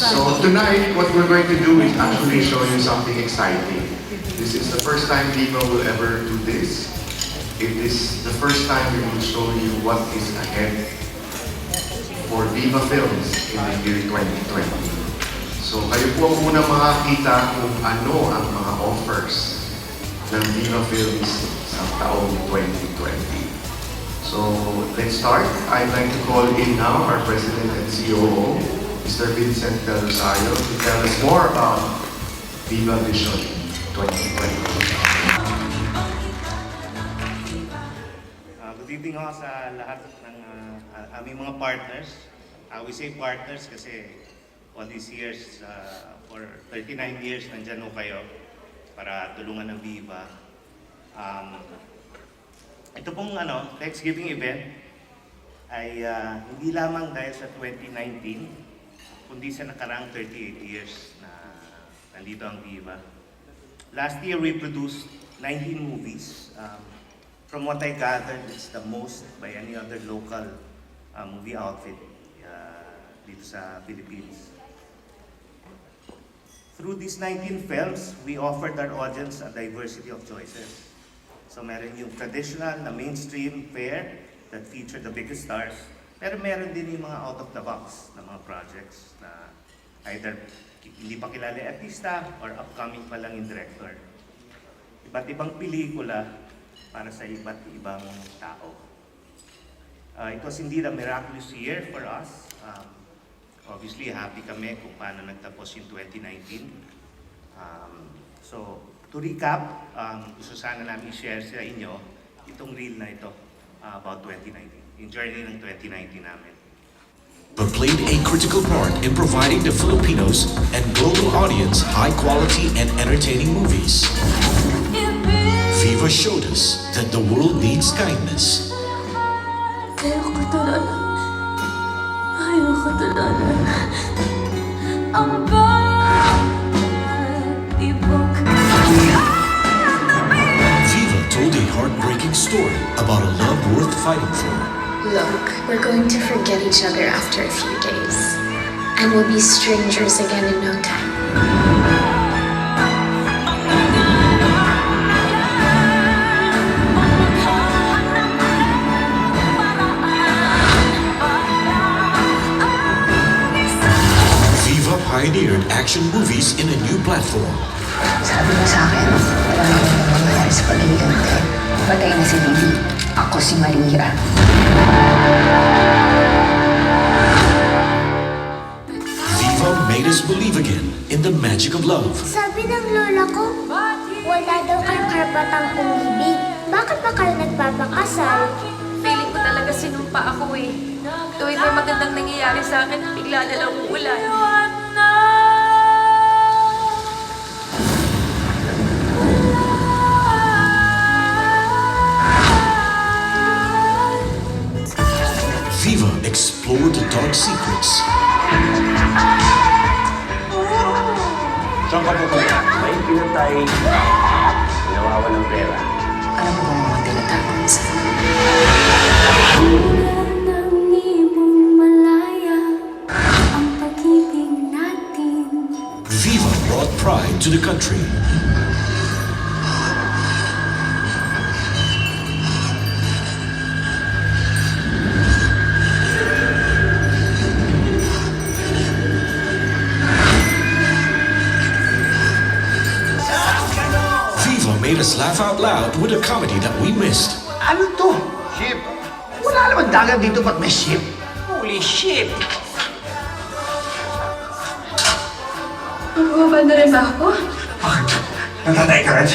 So tonight, what we're going to do is actually show you something exciting. This is the first time Viva will ever do this. It is the first time we will show you what is ahead for Viva Films in the year 2020. So kayo po ang unang makakita kung ano ang mga offers ng Viva Films sa taong 2020. So let's start. I'd like to call in now our President and COO, Mr. Vincent del Rosario, to tell us more about Viva Vision 2020. Good evening ho sa lahat ng aming mga partners. We say partners kasi all these years, for 39 years, nandyan ho kayo para tulungan ng Viva. Ito pong Thanksgiving event ay hindi lamang dahil sa 2019, kundi sa nakarang 38 years na nandito ang Viva. Last year, we produced 19 movies. From what I gathered, it's the most by any other local movie outfit dito sa Philippines. Through these 19 films, we offered our audience a diversity of choices. So meron yung traditional na mainstream fare that featured the biggest stars, pero meron din yung mga out of the box na mga projects na either hindi pa kilala yung artista or upcoming pa lang yung director. Iba't ibang pelikula para sa iba't ibang tao. It was indeed a miraculous year for us. Obviously, happy kami kung paano nagtapos yung 2019. So, to recap, gusto sana namin i-share sa inyo itong reel na ito about 2019, yung journey ng 2019 namin. But played a critical part in providing the Filipinos and global audience high-quality and entertaining movies. Viva showed us that the world needs kindness. Ayoko talaga. Ayoko talaga. Ang bad-ibok. Viva told a heartbreaking story about a love worth fighting for. Look, we're going to forget each other after a few days. And we'll be strangers again in no time. Viva pioneered action movies in a new platform. Sabi mo sa akin, wala na akong nangyayari sa pag-ibig natin. Patay na si Bibi. Ako si Maria. Viva made us believe again in the magic of love. Sabi ng lola ko, wala daw kayong karapatang umibig. Bakit pa kayo nagpapakasal? Feeling ko talaga sinumpa ako eh. Tuwing may magandang nangyayari sa akin, bigla na lang uulan. Viva explored the dark secrets. Saan ka pupunta? May pinatay. Nawawa ng pera. Ano ba bang mga tinatago mo sa Nang ibong malaya ang pag-ibig natin. Viva brought pride to the country. Viva made us laugh out loud with a comedy that we missed. Ano to? Ship. Wala naman dagat dito, ba't may ship? Holy shit! Bumaba na rin ba ako? Bakit? Natatay ka rin?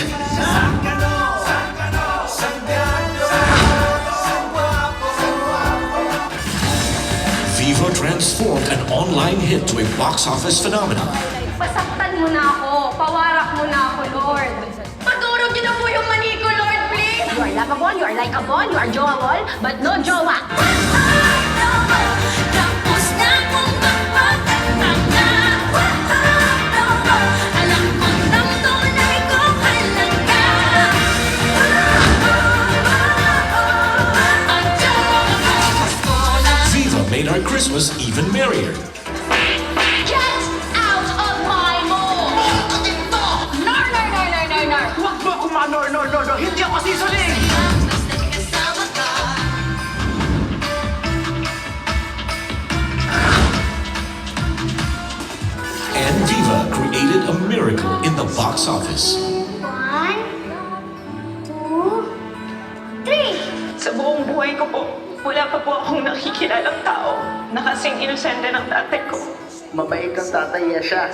Viva transformed an online hit to a box office phenomenon. Pasaktan mo na ako. Pawarak mo na ako, Lord. Padurog niyo na po yung mani ko, Lord, please! You are lovable, you are likeable, you are jowa-wall, but no jowa. Tapos na akong magpapagtanga. Alam kong damdo na ikaw halaga. Ang jowa ko na. Viva made our Christmas even merrier. Get Hindi ako sisuling! And Viva created a miracle in the box office. 1, 2, 3. Sa buong buhay ko po, wala pa po akong nakikilalang tao na kasing inosente ng tatay ko. Mabait kang tatay siya.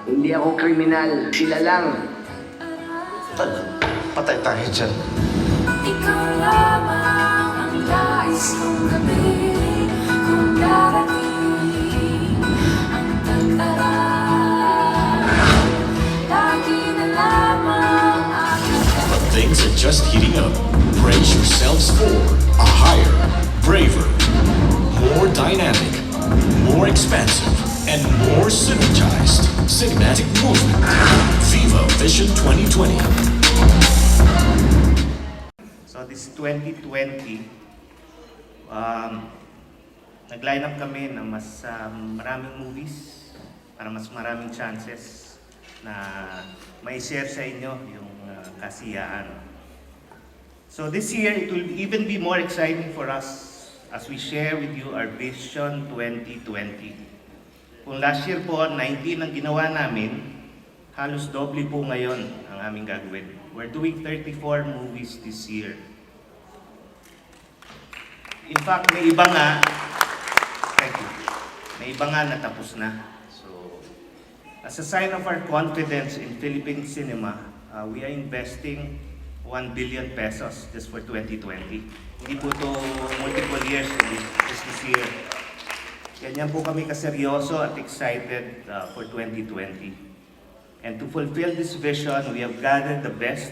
Hindi ako kriminal. Sila lang. Patay tayo dyan. Ikaw lamang ang nais kong gabi kung darating ang tag-aral. Lagi na lamang aking But things are just heating up. Brace yourselves for a higher, braver, more dynamic, more expansive, and more synergized cinematic movement. Viva Vision 2020. So this 2020, nag-line up kami na mas maraming movies para mas maraming chances na may share sa inyo yung kasiyaan. So this year, it will even be more exciting for us as we share with you our Vision 2020. Kung last year po, 19 ang ginawa namin, halos doble po ngayon ang aming gagawin. We're doing 34 movies this year. In fact, may iba nga, thank you, may iba nga natapos na. So, as a sign of our confidence in Philippine cinema, we are investing 1 billion pesos just for 2020. Hindi po ito multiple years, just this year. Ganyan po kami ka-seryoso at excited for 2020. And to fulfill this vision, we have gathered the best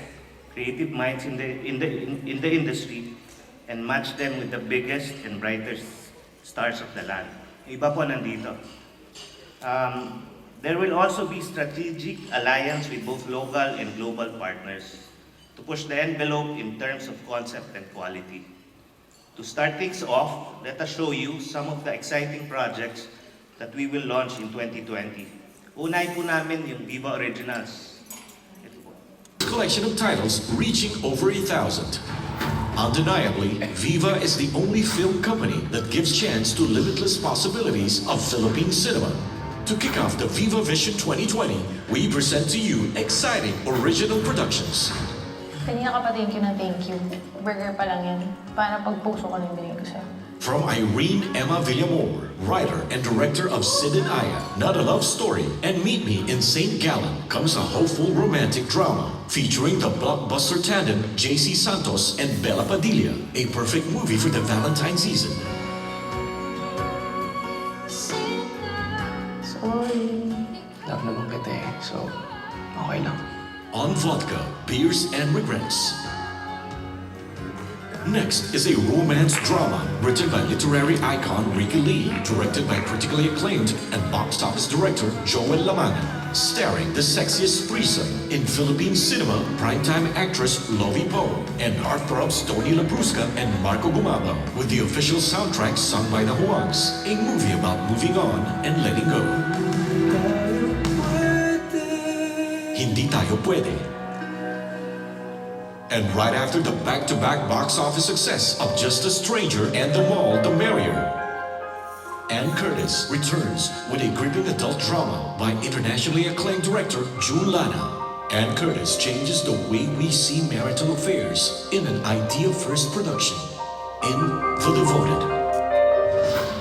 creative minds in the industry and matched them with the biggest and brightest stars of the land. Iba po nandito. There will also be strategic alliance with both local and global partners to push the envelope in terms of concept and quality. To start things off, let us show you some of the exciting projects that we will launch in 2020. Unay po namin yung Viva Originals. Ito po. Collection of titles reaching over 1,000. Undeniably, Viva is the only film company that gives chance to limitless possibilities of Philippine cinema. To kick off the Viva Vision 2020, we present to you exciting original productions. Kanina ka pa thank you na thank you. Burger pa lang yan. Para pagpuso ko na yung binigay ko sa'yo. From Irene Emma Villamor, writer and director of Sid and Aya, Not a Love Story, and Meet Me in St. Gallen, comes a hopeful romantic drama featuring the blockbuster tandem JC Santos and Bella Padilla, a perfect movie for the Valentine season. Sorry. Love naman kita eh, so okay lang. On Vodka, Beers and Regrets. Next is a romance drama written by literary icon Ricky Lee, directed by critically acclaimed and box office director Joel Lamangan, starring the sexiest threesome in Philippine cinema, primetime actress Lovie Poe, and heartthrobs Tony Labrusca and Marco Gumaba, with the official soundtrack sung by the Huangs, a movie about moving on and letting go. Hindi Tayo Pwede. And right after the back-to-back box office success of Just a Stranger and The Mall, The Merrier, Ann Curtis returns with a gripping adult drama by internationally acclaimed director June Lana. Ann Curtis changes the way we see marital affairs in an idea-first production, in The Devoted.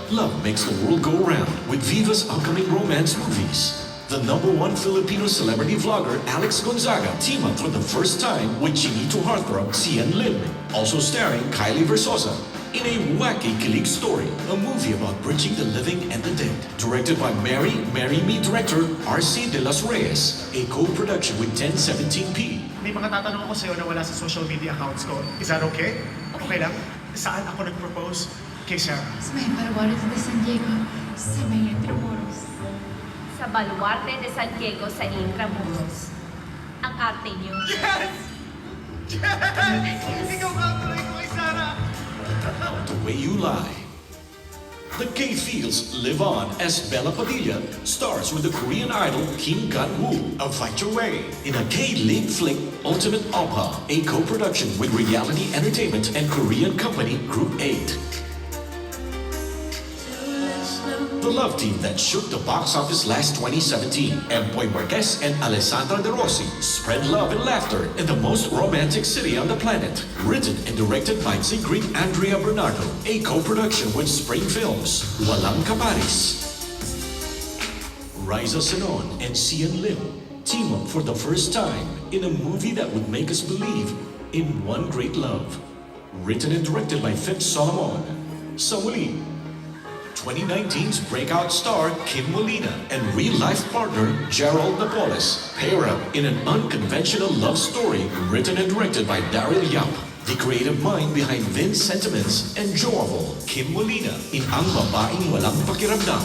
Love makes the world go round with Viva's upcoming romance movies. The #1 Filipino celebrity vlogger Alex Gonzaga team up for the first time with Chinito heartthrob Cian Lim, also starring Kylie Versosa in a wacky kilig story, a movie about bridging the living and the dead. Directed by Marry Me director RC De Los Reyes, a co-production with 1017p. May mga tatanong ako sa'yo na wala sa social media accounts ko. Is that okay? Okay lang? Saan ako nag-propose? Kay Sarah. Sa may Baluarte de San Diego, sa may Intramuros. Sa Baluarte de San Diego sa Intramuros. Ang arte niyo. Yes! Yes! Ikaw ka tuloy ko kay Sarah! The Way You Lie. The gay feels live on as Bella Padilla stars with the Korean idol Kim Gun-woo of Fight Your Way in a gay lead flick Ultimate Oppa, a co-production with Reality Entertainment and Korean company Group 8. The love team that shook the box office last 2017, Empoy Marquez and Alessandra De Rossi, spread love and laughter in the most romantic city on the planet. Written and directed by Sigrid Andrea Bernardo, a co-production with Spring Films, Walang Kaparis. Riza Senon and Sian Lim team up for the first time in a movie that would make us believe in one great love. Written and directed by Fitz Solomon, Samuli, 2019's breakout star Kim Molina and real-life partner Gerald Napoles pair up in an unconventional love story written and directed by Daryl Yap, the creative mind behind Vince Sentiments and Joable Kim Molina in Ang Babaeng Walang Pakiramdam.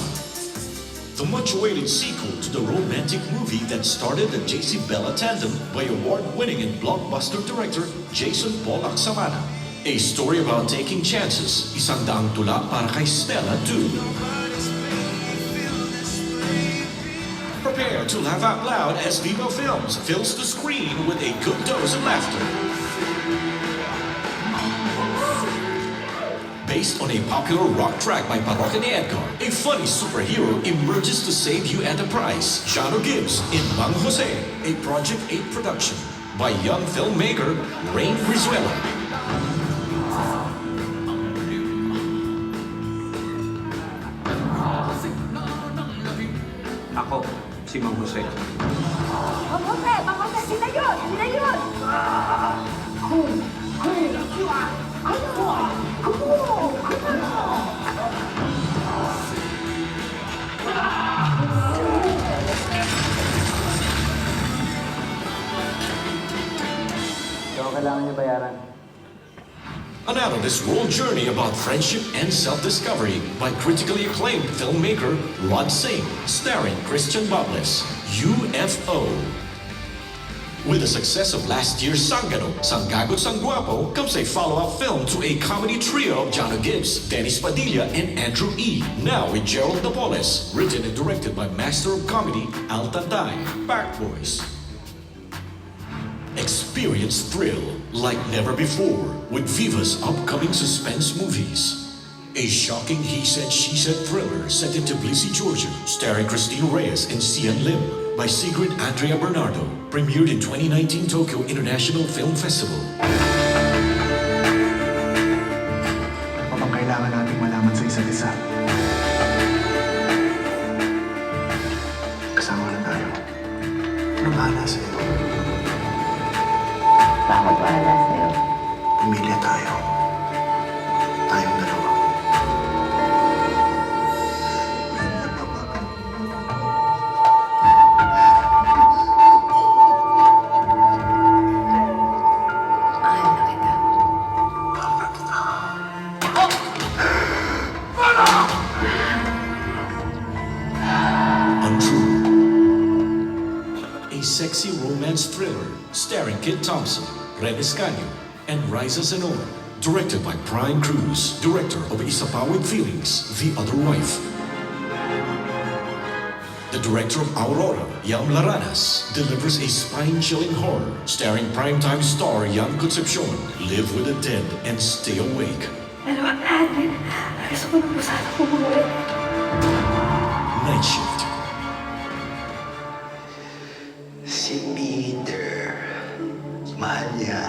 The much-awaited sequel to the romantic movie that started the JC Bella tandem by award-winning and blockbuster director Jason Paul Aksamana. A story about taking chances, isang daang tula para kay Stella 2. Prepare to laugh out loud as Viva Films fills the screen with a good dose of laughter. Based on a popular rock track by Parokya ni Edgar, a funny superhero emerges to save you at a price. Jano Gibbs in Mang Jose, a Project 8 production by young filmmaker Rain Brizuela. Ako, si Mang Jose. Mang Jose, sila yun! Sila yun! Ikaw kailangan niyo bayaran. An out-of-this-world journey about friendship and self-discovery by critically acclaimed filmmaker Rod Singh, starring Christian Bables, UFO. With the success of last year's Sanggano, Sanggagot Sangguapo comes a follow-up film to a comedy trio of Jano Gibbs, Dennis Padilla, and Andrew E. Now with Gerald Napoles, written and directed by Master of Comedy Al Tanday, Back Boys. Experience thrill like never before with Viva's upcoming suspense movies. A shocking he said, she said thriller set in Tbilisi, Georgia, starring Christine Reyes and Sian Lim by Sigrid Andrea Bernardo, premiered in 2019 Tokyo International Film Festival. Ano bang kailangan nating malaman sa isa't isa? Kasama na tayo. Ano bahala sa'yo? Bakit bahala sa'yo? Pamilya tayo. Tayong dalawa. Mahal na kita. Untrue. A sexy romance thriller starring Kit Thompson, Ren Escanio, and Riza Senon. Directed by Brian Cruz, director of Isa Pa with Feelings, The Other Wife. The director of Aurora, Yam Laranas, delivers a spine-chilling horror starring primetime star Jan Concepcion. Live with the dead and stay awake. Pero ang lahat din, gusto ko na po sana umuwi. Night Shift. Si Peter. Mahal niya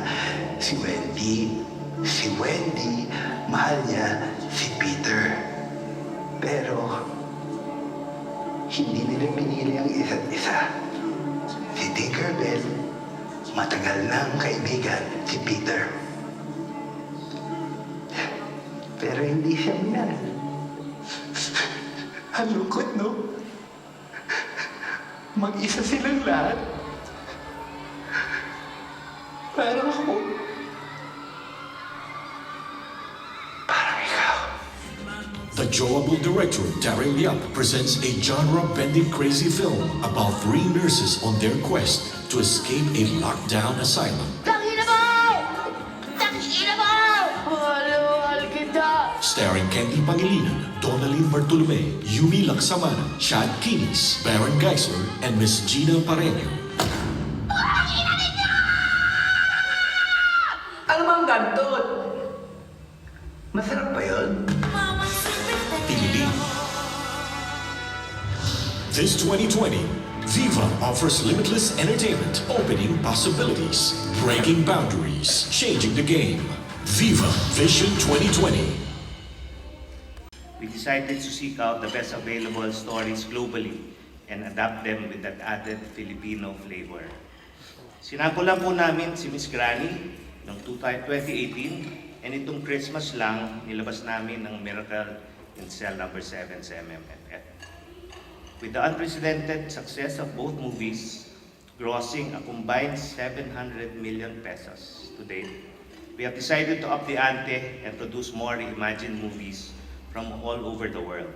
si Wendy. Si Wendy, mahal niya si Peter. Pero, hindi nila pinili ang isa't isa. Si Tinkerbell, matagal nang kaibigan si Peter. Pero hindi siya minahal. Ang lungkot, no? Mag-isa silang lahat. Parang ako. Parang ikaw. The Joable director Daryl Yap presents a genre-bending crazy film about 3 nurses on their quest to escape a lockdown asylum. starring Candy Pangilinan, Donalyn Bartolome, Yumi Laksamana, Shad Kinis, Baron Geisler, and Miss Gina Pareño. Ano bang gantot? Masarap ba yun? Philippine. This 2020, Viva offers limitless entertainment, opening possibilities, breaking boundaries, changing the game. Viva Vision 2020. We decided to seek out the best available stories globally and adapt them with that added Filipino flavor. Sinampulan po namin si Miss Granny noong 2018 and itong Christmas lang nilabas namin ng Miracle in Cell number 7 sa MMFF. With the unprecedented success of both movies, grossing a combined 700 million pesos to date, we have decided to up the ante and produce more reimagined movies from all over the world.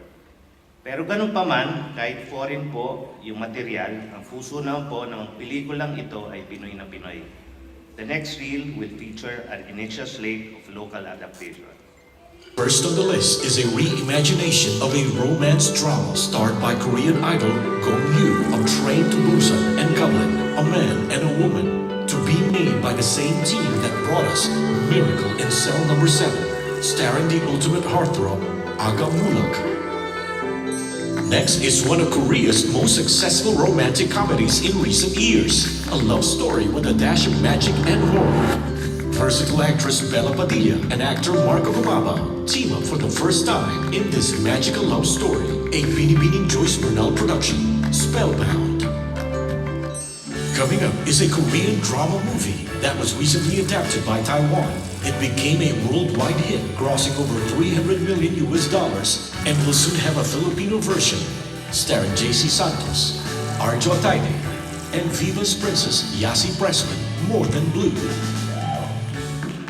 Pero ganun pa man, kahit foreign po yung material, ang puso naman po ng pelikulang ito ay Pinoy na Pinoy. The next reel will feature an initial slate of local adaptation. First on the list is a reimagination of a romance drama starred by Korean idol Gong Yoo of Train to Busan and Goblin, a man and a woman, to be made by the same team that brought us Miracle in Cell number 7, starring the ultimate heartthrob, Aga Mulak. Next is one of Korea's most successful romantic comedies in recent years, a love story with a dash of magic and horror. Versatile actress Bella Padilla and actor Marco Gumaba team up for the first time in this magical love story, a Binibining Joyce Bernal production, Spellbound. Coming up is a Korean drama movie that was recently adapted by Taiwan. It became a worldwide hit, grossing over $300 million and will soon have a Filipino version, starring JC Santos, Arjo Ataide, and Viva's Princess Yasi Pressman, More Than Blue.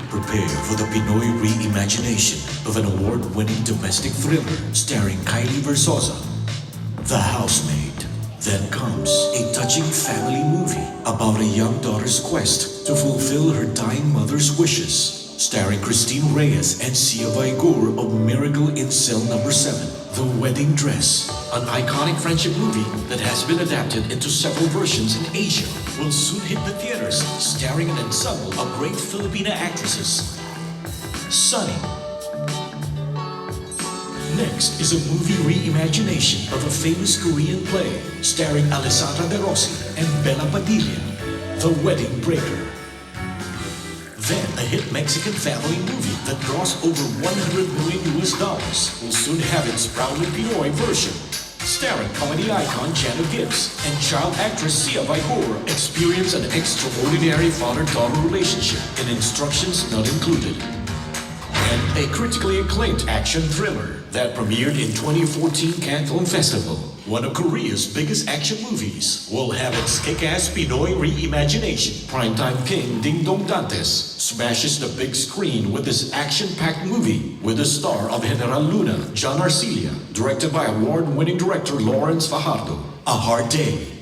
Prepare for the Pinoy reimagination of an award-winning domestic thriller starring Kylie Versosa, The Housemaid. Then comes a touching family movie about a young daughter's quest to fulfill her dying mother's wishes, starring Christine Reyes and Sia Vigor of Miracle in Cell number 7, The Wedding Dress, an iconic friendship movie that has been adapted into several versions in Asia, will soon hit the theaters, starring an ensemble of great Filipina actresses. Sunny. Next is a movie reimagination of a famous Korean play starring Alessandra De Rossi and Bella Padilla, The Wedding Breaker. Then a hit Mexican family movie that grossed over $100 million will soon have its proudly Pinoy version, starring comedy icon Jano Gibbs and child actress Sia Vigor experience an extraordinary father-daughter relationship in Instructions Not Included. And a critically acclaimed action thriller that premiered in 2014 Cannes Film Festival, one of Korea's biggest action movies, will have its kick-ass Pinoy reimagination. Primetime king Ding Dong Dantes smashes the big screen with this action-packed movie with the star of General Luna, John Arcilia, directed by award-winning director Lawrence Fajardo. A Hard Day.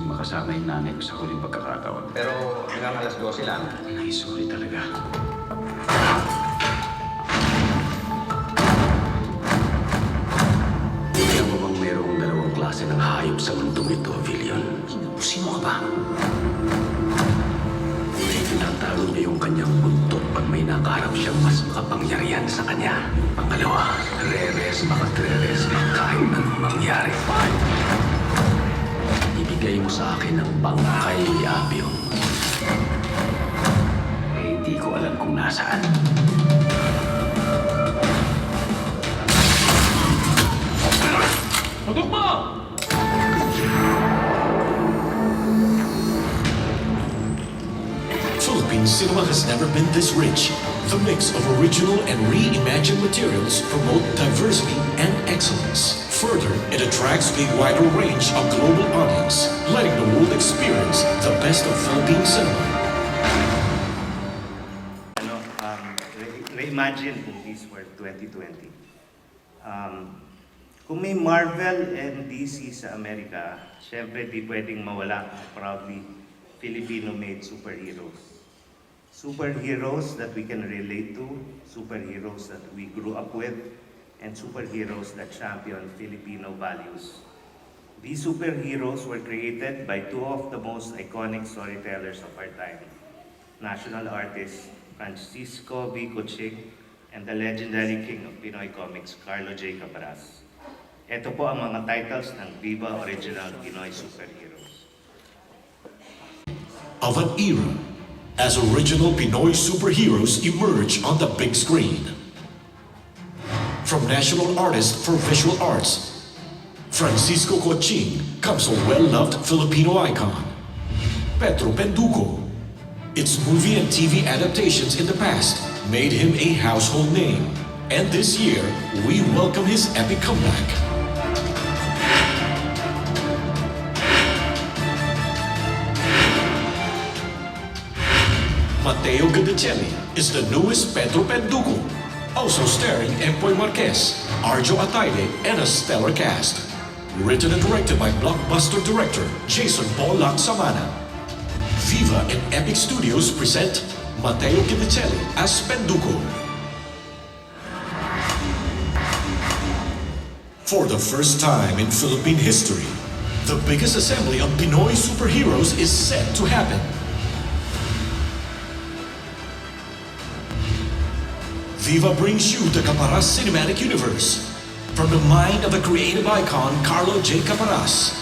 Makasama yung nanay ko sa huling pagkakataon. Pero hanggang alas 12 lang. Ay, sorry talaga. Alam mo bang mayroong dalawang klase ng hayop sa mundong ito, Villion? Sino ka ba? May tinatago niya yung kanyang buntot pag may nakaharap siyang mas makapangyarihan sa kanya. Pangalawa, reres makatreres ka kahit anong mangyari. Ibigay mo sa akin ang bangkay, Abion. Eh, hindi ko alam kung nasaan. Tutok mo! Philippine cinema has never been this rich. The mix of original and reimagined materials promote diversity and excellence. Further, it attracts a wider range of global audience, letting the world experience the best of Philippine cinema. Reimagine movies for 2020. Kung may Marvel and DC sa Amerika, syempre di pwedeng mawala ang proudly Filipino-made superheroes. Superheroes that we can relate to, superheroes that we grew up with, and superheroes that champion Filipino values. These superheroes were created by two of the most iconic storytellers of our time, national artist Francisco V. and the legendary king of Pinoy comics, Carlo J. Caparas. Ito po ang mga titles ng Viva Original Pinoy Superheroes. Of an era, as original Pinoy superheroes emerge on the big screen. From national artist for visual arts, Francisco Coching comes a well-loved Filipino icon. Pedro Pendugo. Its movie and TV adaptations in the past made him a household name. And this year, we welcome his epic comeback. Mateo Guidicelli is the newest Pedro Pendugo, also starring Empoy Marquez, Arjo Ataide, and a stellar cast. Written and directed by blockbuster director Jason Paul Lacsamana. Viva and Epic Studios present Mateo Guidicelli as Pendugo. For the first time in Philippine history, the biggest assembly of Pinoy superheroes is set to happen. Viva brings you the Caparas cinematic universe from the mind of a creative icon, Carlo J. Caparas.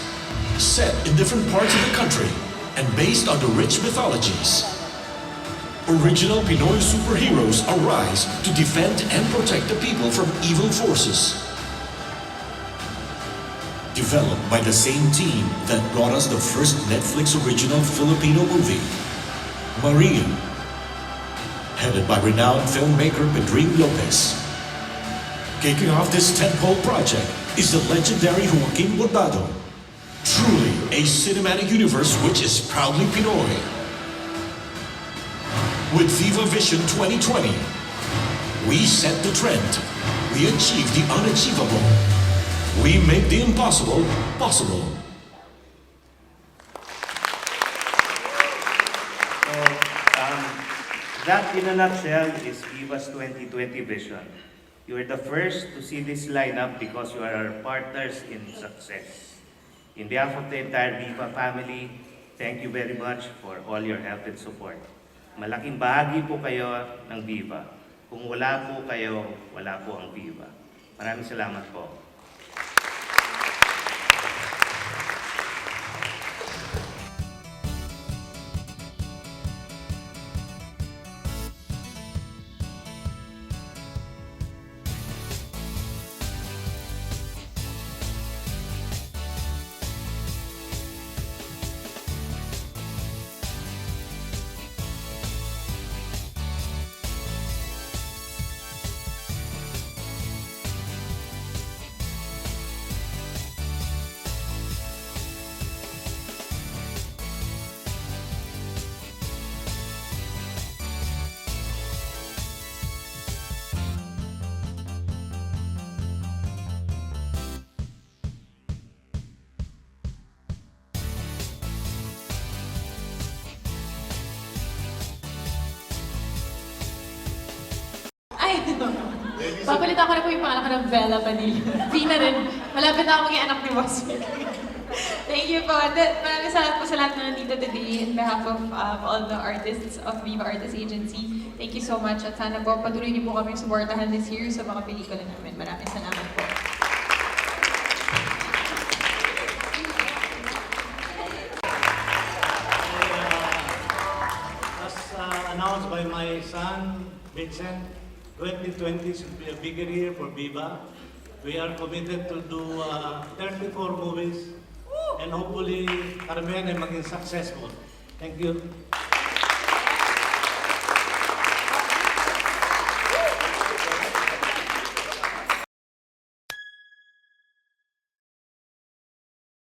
Set in different parts of the country and based on the rich mythologies. Original Pinoy superheroes arise to defend and protect the people from evil forces. Developed by the same team that brought us the first Netflix original Filipino movie, Maria. Headed by renowned filmmaker Pedring Lopez. Kicking off this tentpole project is the legendary Joaquin Bordado. Truly a cinematic universe which is proudly Pinoy. With Viva Vision 2020, we set the trend. We achieve the unachievable. We make the impossible possible. That, in a nutshell, is Viva's 2020 vision. You are the first to see this lineup because you are our partners in success. In behalf of the entire Viva family, thank you very much for all your help and support. Malaking bahagi po kayo ng Viva. Kung wala po kayo, wala po ang Viva. Maraming salamat po. Papalitan ko na po yung pangalan ko ng Bella Manila. Di na rin. Malapit na ako maging anak ni Boss Vic. Thank you po. Maraming salamat po sa lahat na nandito today in behalf of all the artists of Viva Artist Agency. Thank you so much at sana po patuloy niyo po kami suportahan this year sa mga pelikula namin. Maraming salamat po. As announced by my son, Vincent, 2020 should be a bigger year for Viva. We are committed to do 34 movies and hopefully karamihan ay maging successful. Thank you.